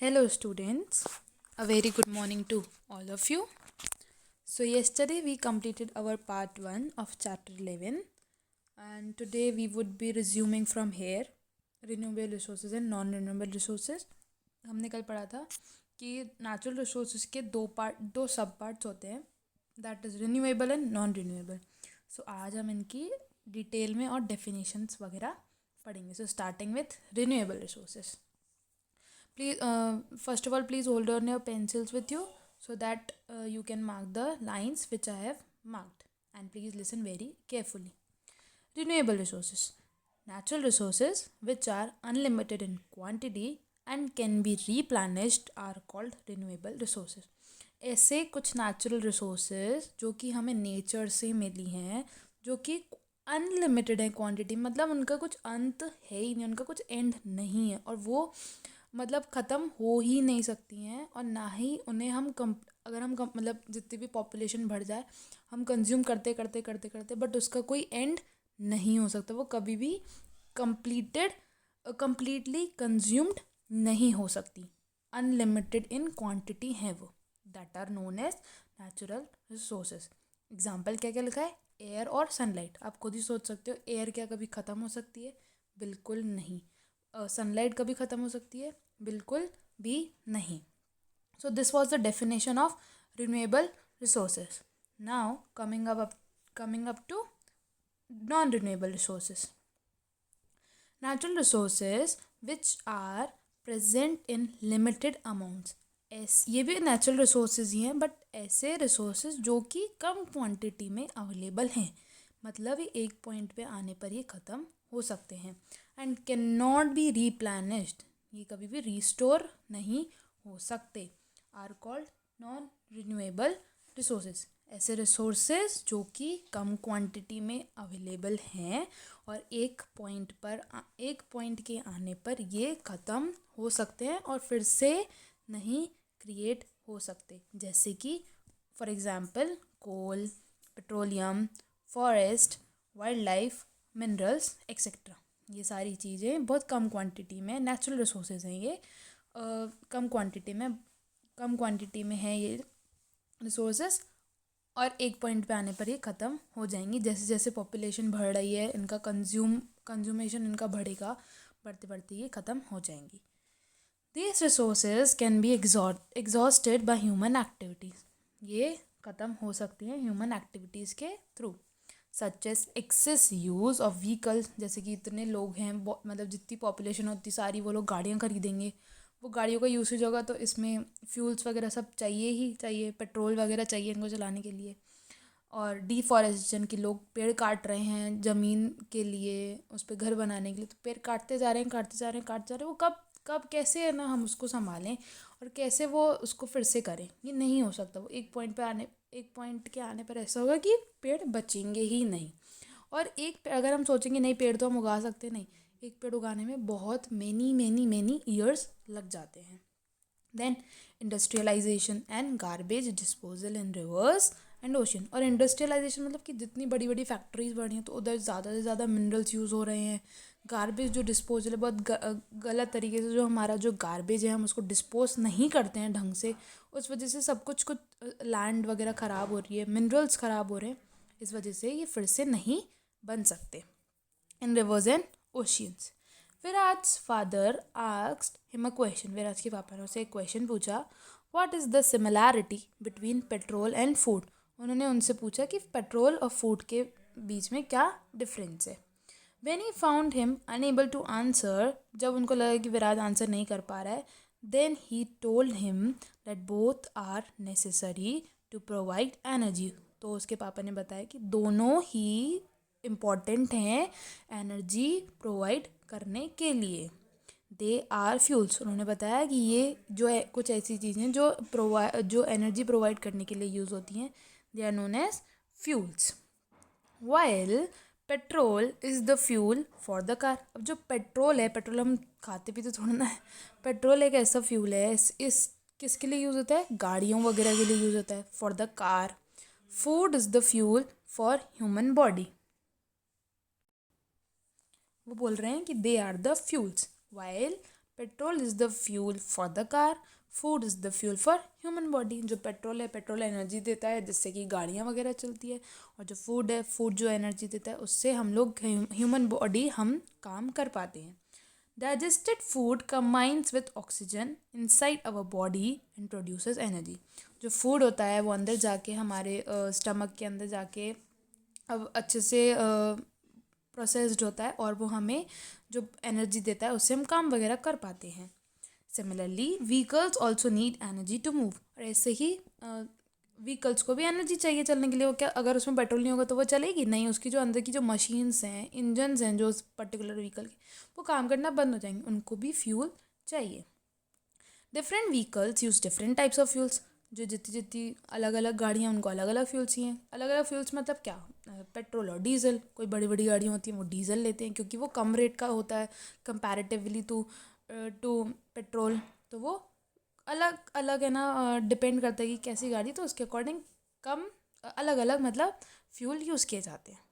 Hello, students. A very good morning to all of you. So, yesterday we completed our part 1 of chapter 11, and today we would be resuming from here renewable resources and non renewable resources. हमने कल पढ़ा था कि natural resources के दो सब parts होते हैं, that is renewable and non renewable. So आज हम इनकी डिटेल में और डेफिनेशंस वगैरह पढ़ेंगे. So starting with renewable resources. Please, first of all, please hold on your pencils with you so that you can mark the lines which I have marked. And please listen very carefully. Renewable resources. Natural resources which are unlimited in quantity and can be replenished are called renewable resources. ऐसे कुछ natural resources जो कि हमें nature से मिली हैं, जो कि unlimited है क्वांटिटी, मतलब उनका कुछ अंत है ही नहीं, उनका कुछ एंड नहीं है, और वो मतलब ख़त्म हो ही नहीं सकती हैं, और ना ही उन्हें हम अगर हम मतलब जितनी भी पॉपुलेशन बढ़ जाए हम कंज्यूम करते करते करते करते बट उसका कोई एंड नहीं हो सकता. वो कभी भी कंप्लीटली कंज्यूम्ड नहीं हो सकती. अनलिमिटेड इन क्वांटिटी है वो, that are known as natural resources. Example क्या क्या लिखा है? एयर और सनलाइट. आप खुद ही सोच सकते हो, एयर क्या कभी ख़त्म हो सकती है? बिल्कुल नहीं. सनलाइट कभी ख़त्म हो सकती है? बिल्कुल भी नहीं. So this was the definition of renewable resources. Now coming up to non renewable resources. Natural resources which are present in limited amounts. ये भी नेचुरल रिसोर्सेज ही हैं, बट ऐसे रिसोर्सेज जो कि कम क्वांटिटी में अवेलेबल हैं, मतलब ये एक पॉइंट पे आने पर ये ख़त्म हो सकते हैं. And can not be replenished, ये कभी भी रिस्टोर नहीं हो सकते, are called non renewable resources. ऐसे रिसोर्सेज जो कि कम क्वांटिटी में अवेलेबल हैं और एक पॉइंट के आने पर ये ख़त्म हो सकते हैं और फिर से नहीं क्रिएट हो सकते. जैसे कि for example coal, petroleum, forest, wildlife, minerals etcetera. ये सारी चीज़ें बहुत कम क्वांटिटी में नेचुरल रिसोर्सेज हैं. ये कम क्वांटिटी में है ये रिसोर्सेज, और एक पॉइंट पे आने पर ये ख़त्म हो जाएंगी. जैसे जैसे पॉपुलेशन बढ़ रही है, इनका कंज्यूमेशन इनका बढ़ेगा, बढ़ते बढ़ते ये ख़त्म हो जाएंगी. These resources can be exhausted by human activities. ये ख़त्म हो सकती हैं ह्यूमन एक्टिविटीज़ के through, such as excess use of vehicles. जैसे कि इतने लोग हैं, मतलब जितनी पॉपुलेशन होती सारी वो लोग गाड़ियाँ खरीदेंगे, वो गाड़ियों का यूसेज होगा तो इसमें फ्यूल्स वगैरह सब चाहिए ही चाहिए, पेट्रोल वगैरह चाहिए इनको चलाने के लिए. और डिफॉरेस्टेशन की लोग पेड़ काट रहे हैं ज़मीन के लिए, उस पर घर बनाने के लिए, तो पेड़ काटते जा रहे हैं. वो कब कैसे है ना हम उसको संभालें और कैसे वो उसको फिर से करें? ये नहीं हो सकता. वो एक पॉइंट के आने पर ऐसा होगा कि पेड़ बचेंगे ही नहीं. और अगर हम सोचेंगे नहीं पेड़ तो हम उगा सकते, नहीं, एक पेड़ उगाने में बहुत मैनी ईयर्स लग जाते हैं. Then industrialisation and garbage disposal in rivers and ocean. और इंडस्ट्रियलाइजेशन मतलब कि जितनी बड़ी बड़ी फैक्ट्रीज बढ़ रही हैं तो उधर ज़्यादा से ज़्यादा मिनरल्स यूज़ हो रहे हैं. गार्बेज जो डिस्पोजल है, बहुत गलत तरीके से जो हमारा जो गार्बेज है हम उसको डिस्पोज नहीं करते हैं ढंग से, उस वजह से सब कुछ लैंड वगैरह ख़राब हो रही है, मिनरल्स ख़राब हो रहे हैं. इस वजह से ये फिर से नहीं बन सकते. In rivers and oceans. Viraj father asked him a question. Viraj के पापा ने उसे एक क्वेश्चन पूछा. What is the similarity between petrol and food. उन्होंने उनसे पूछा कि पेट्रोल और फूड के बीच में क्या डिफरेंस है. When he found him unable to answer, जब उनको लगा कि विराज आंसर नहीं कर पा रहा है, then he told him that both are necessary to provide energy. तो उसके पापा ने बताया कि दोनों ही इम्पॉर्टेंट हैं एनर्जी प्रोवाइड करने के लिए. They are fuels. उन्होंने बताया कि ये जो है कुछ ऐसी चीज़ें जो एनर्जी प्रोवाइड करने के लिए यूज़ होती हैं, they are known as fuels. While petrol is the fuel for the car. अब जो पेट्रोल है, पेट्रोल हम खाते पीते थोड़ा ना है, पेट्रोल एक ऐसा फ्यूल है, इस किसके लिए यूज़ होता है? गाड़ियों वगैरह के लिए यूज़ होता है, for the car. Food is the fuel for human body. वो बोल रहे हैं कि they are the fuels. While petrol is the fuel for the car, food is the fuel for human body. जो पेट्रोल है, petrol energy देता है जिससे कि गाड़ियाँ वगैरह चलती है, और जो फूड है, फूड जो एनर्जी देता है उससे हम लोग ह्यूमन बॉडी हम काम कर पाते हैं। Digested food combines with oxygen inside our body and produces energy. जो फूड होता है वो अंदर जाके हमारे स्टमक के अंदर जाके अब अच्छे से प्रोसेस्ड होता है और वो हमें जो एनर्जी देता है उससे हम काम वगैरह कर पाते हैं। Similarly vehicles also need energy to move. और ऐसे ही व्हीकल्स को भी एनर्जी चाहिए चलने के लिए। वो क्या, अगर उसमें पेट्रोल नहीं होगा तो वो चलेगी नहीं, उसकी जो अंदर की जो मशीन्स हैं, इंजन्स हैं जो उस पर्टिकुलर व्हीकल के, वो काम करना बंद हो जाएंगे, उनको भी फ्यूल चाहिए। Different vehicles use different types of fuels. जो जितनी जितनी अलग अलग गाड़ियाँ उनको अलग अलग फ्यूल्स चाहिए। अलग अलग फ्यूल्स मतलब क्या, पेट्रोल और डीजल। कोई बड़ी बड़ी गाड़ियाँ होती हैं वो डीजल लेते हैं क्योंकि वो कम रेट का होता है कंपैरेटिवली टू पेट्रोल। तो वो अलग अलग है ना, डिपेंड करता है कि कैसी गाड़ी, तो उसके अकॉर्डिंग कम अलग अलग मतलब फ्यूल यूज़ किए जाते हैं।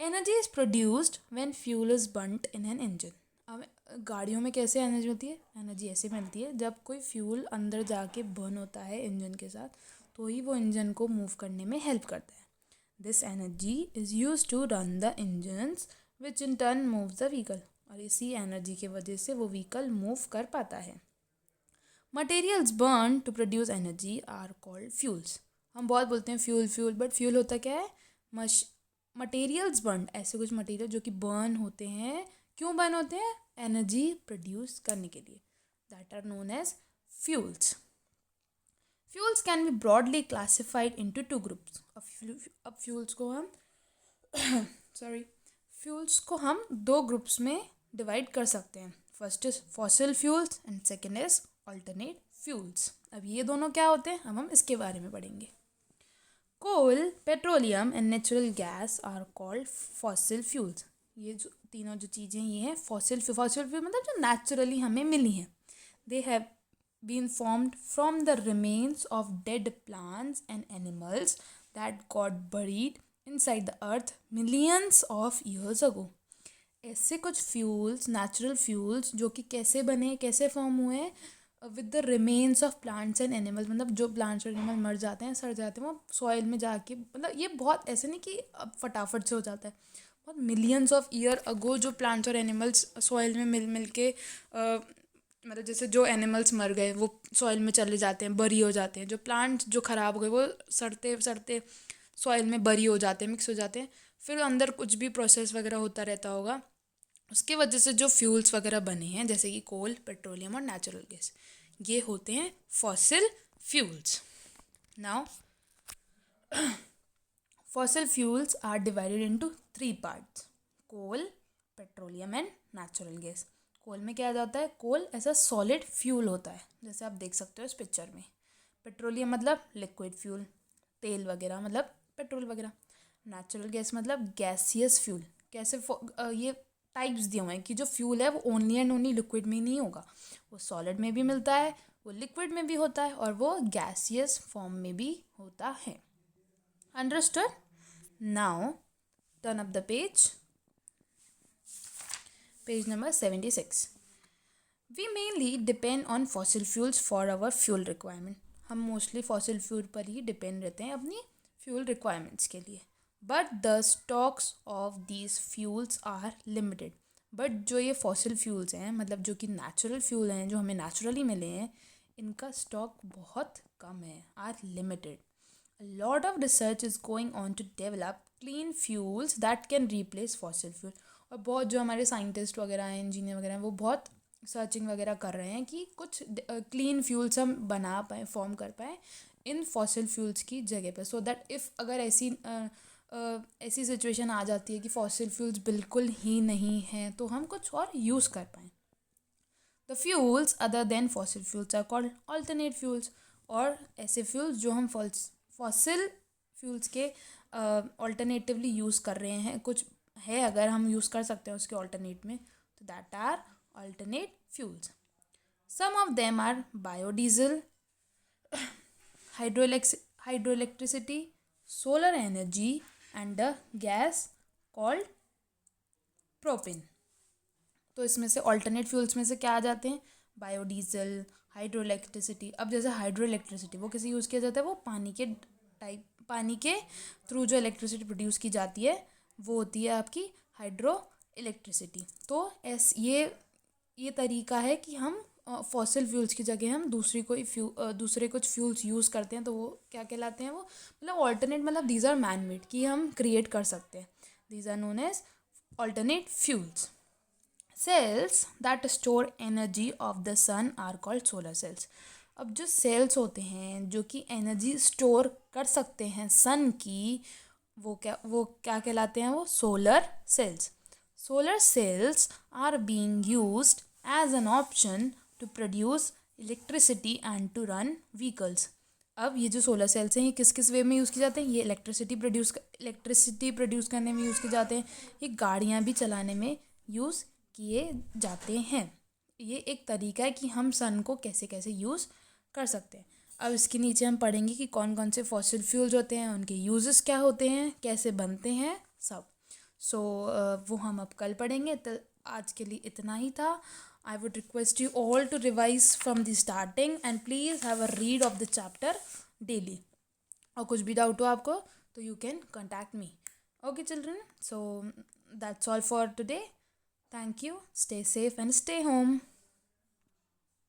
Energy is produced when fuel is burned in an engine. अब गाड़ियों में कैसे एनर्जी होती है, एनर्जी ऐसे मिलती है जब कोई फ्यूल अंदर जाके बर्न होता है इंजन के साथ, तो ही वो इंजन को मूव करने में हेल्प करता है। This energy is use to run the engines which in turn move the vehicle. और इसी एनर्जी की वजह से वो व्हीकल मूव कर पाता है। Materials burn to produce energy are called fuels. हम बहुत बोलते हैं फ्यूल फ्यूल, बट फ्यूल होता क्या है, मटेरियल्स बर्न, ऐसे कुछ मटेरियल जो कि बर्न होते हैं। क्यों बर्न होते हैं, एनर्जी प्रोड्यूस करने के लिए, that are known as fuels. Fuels can be broadly classified into two groups. अब फ्यूल्स को हम फ्यूल्स को हम दो ग्रुप्स में डिवाइड कर सकते हैं। First is fossil fuels and second is alternate fuels. अब ये दोनों क्या होते हैं, अब हम इसके बारे में पढ़ेंगे। Coal, petroleum and natural gas are called fossil fuels. ये जो तीनों जो चीज़ें ये हैं फॉसिल फ्यूल मतलब जो नेचुरली हमें मिली हैं। They have been formed from the remains of dead plants and animals that got buried inside the earth millions of years ago. ऐसे कुछ फ्यूल्स, नेचुरल फ्यूल्स जो कि कैसे बने, कैसे फॉर्म हुए, with the remains of plants and animals. मतलब जो प्लांट्स और एनिमल मर जाते हैं, सड़ जाते हैं, वो सॉइल में जाके, मतलब ये बहुत ऐसे नहीं कि अब फटाफट से हो जाता है, बहुत मिलियंस ऑफ ईयर अगो जो प्लांट्स और एनिमल्स सॉइल में मिल मिल के मतलब जैसे जो एनिमल्स मर गए वो सॉइल में चले जाते हैं, बरी हो जाते हैं। जो प्लांट्स जो ख़राब हो गए वो सड़ते सड़ते सॉइल में बरी हो जाते हैं, मिक्स हो जाते हैं। फिर अंदर कुछ भी प्रोसेस वगैरह होता रहता होगा, उसके वजह से जो फ्यूल्स वगैरह बने हैं जैसे कि कोल, पेट्रोलियम और नेचुरल गैस, ये होते हैं fossil fuels. Now fossil fuels are divided into three parts: coal, petroleum and natural gas. Coal में क्या आ जाता है, कोल ऐसा सॉलिड फ्यूल होता है जैसे आप देख सकते हो इस पिक्चर में। पेट्रोलियम मतलब लिक्विड फ्यूल, तेल वगैरह मतलब पेट्रोल वगैरह। नेचुरल गैस मतलब गैसियस फ्यूल। कैसे ये टाइप्स दिए हुए हैं कि जो फ्यूल है वो ओनली एंड ओनली लिक्विड में नहीं होगा, वो सॉलिड में भी मिलता है, वो लिक्विड में भी होता है, और वो गैसियस फॉर्म में भी होता है। Understood? Now turn up the page number 76। We mainly depend on fossil fuels for our fuel requirement. हम मोस्टली फॉसिल फ्यूल पर ही डिपेंड रहते हैं अपनी फ्यूल रिक्वायरमेंट्स के लिए। But the stocks of these fuels are limited. But जो ये फॉसिल फ्यूल्स हैं, मतलब जो कि नेचुरल फ्यूल हैं, जो हमें नेचुरली मिले हैं, इनका स्टॉक बहुत कम है, are limited. A lot of research is going on to develop clean fuels that can replace fossil fuel। और बहुत जो हमारे साइंटिस्ट वगैरह हैं, इंजीनियर वगैरह हैं, वो बहुत सर्चिंग वगैरह कर रहे हैं कि कुछ क्लीन फ्यूल्स हम बना पाएँ, फॉर्म कर पाएँ इन फॉसिल फ्यूल्स की जगह पे, सो दैट इफ़ अगर ऐसी सिचुएशन आ जाती है कि फॉसिल फ्यूल्स बिल्कुल ही नहीं हैं, तो हम कुछ और यूज़ कर पाएँ। The fuels other than fossil fuels are called alternate fuels. और ऐसे फ्यूल्स जो हम फॉसिल फ्यूल्स के ऑल्टरनेटिवली यूज़ कर रहे हैं, कुछ है अगर हम यूज़ कर सकते हैं उसके ऑल्टरनेट में, तो that are alternate fuels. Some of them are biodiesel, hydroelectricity, solar energy, and a gas called propane. तो इसमें से ऑल्टरनेट फ्यूल्स में से क्या आ जाते हैं, बायोडीजल, हाइड्रो इलेक्ट्रिसिटी। अब जैसे हाइड्रो इलेक्ट्रिसिटी वो किसी यूज़ किया जाता है, वो पानी के थ्रू जो इलेक्ट्रिसिटी प्रोड्यूस की जाती है वो होती है आपकी हाइड्रो इलेक्ट्रिसिटी। तो ये तरीका है कि हम फॉसिल फ्यूल्स की जगह हम दूसरे कुछ फ्यूल्स यूज़ करते हैं, तो वो क्या कहलाते हैं, वो मतलब ऑल्टरनेट, मतलब दीज आर मैन मेड, कि हम क्रिएट कर सकते हैं। These are known as alternate fuels. Cells that store energy of the sun are called solar cells. अब जो सेल्स होते हैं जो कि एनर्जी स्टोर कर सकते हैं सन की, वो क्या कहलाते हैं, वो solar cells. Solar cells are being used as an option to produce electricity and to run vehicles. अब ये जो सोलर सेल्स हैं ये किस किस वे में यूज़ किए जाते हैं, ये इलेक्ट्रिसिटी प्रोड्यूस करने में यूज़ किए जाते हैं, ये गाड़ियाँ भी चलाने में यूज़ किए जाते हैं। ये एक तरीका है कि हम सन को कैसे कैसे यूज़ कर सकते हैं। अब इसके नीचे हम पढ़ेंगे कि कौन कौन से फॉसिल फ्यूल्स होते हैं, उनके यूजेस क्या होते हैं, कैसे बनते हैं सब। सो वो हम अब कल पढ़ेंगे। तो आज के लिए इतना ही था। I would request you all to revise from the starting and please have a read of the chapter daily. और कुछ भी डाउट हो आपको तो you can contact me. Okay children, so that's all for today. Thank you. Stay safe and stay home.